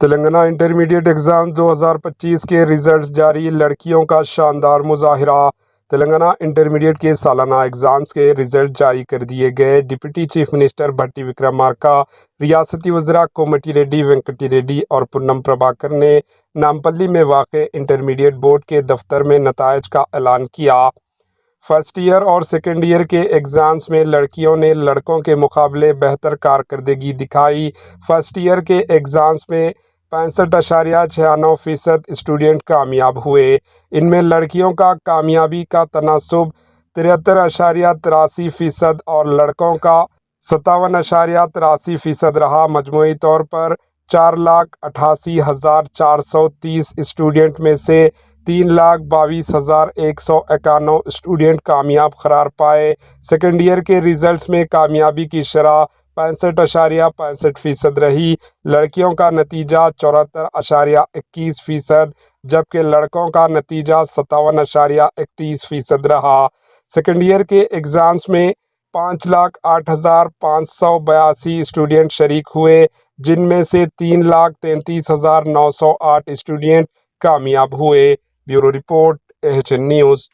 Telangana intermediate exam 2025 کے results جاری، لڑکیوں کا شاندار مظاہرہ۔ تلنگانہ انٹرمیڈیٹ کے سالانہ ایگزامز کے ریزلٹ جاری کر دیے گئے۔ ڈپٹی چیف منسٹر بھٹی وکرمارکا، ریاستی وزراء کومٹی ریڈی، وینکٹی ریڈی اور پونم پربھاکر نے نامپلی میں واقع انٹرمیڈیٹ بورڈ کے دفتر میں نتائج کا اعلان کیا۔ فرسٹ ایئر اور سیکنڈ ایئر کے ایگزامز میں لڑکیوں نے لڑکوں کے مقابلے بہتر کارکردگی دکھائی۔ فرسٹ ایئر کے ایگزامز میں 65.96% اسٹوڈنٹ کامیاب ہوئے۔ ان میں لڑکیوں کا کامیابی کا تناسب 73.83% اور لڑکوں کا 57.83% رہا۔ مجموعی طور پر 4,88,430 اسٹوڈنٹ میں سے 3,22,151 اسٹوڈنٹ کامیاب قرار پائے۔ سیکنڈ ایئر کے ریزلٹس میں کامیابی کی شرح 65.65% رہی۔ لڑکیوں کا نتیجہ 74.21%، جبکہ لڑکوں کا نتیجہ 57.31% رہا۔ سیکنڈ ایئر کے ایگزامز میں 5,08,582 اسٹوڈنٹ شریک ہوئے، جن میں سے 3,33,908 اسٹوڈنٹ کامیاب ہوئے۔ Bureau report, AHN news.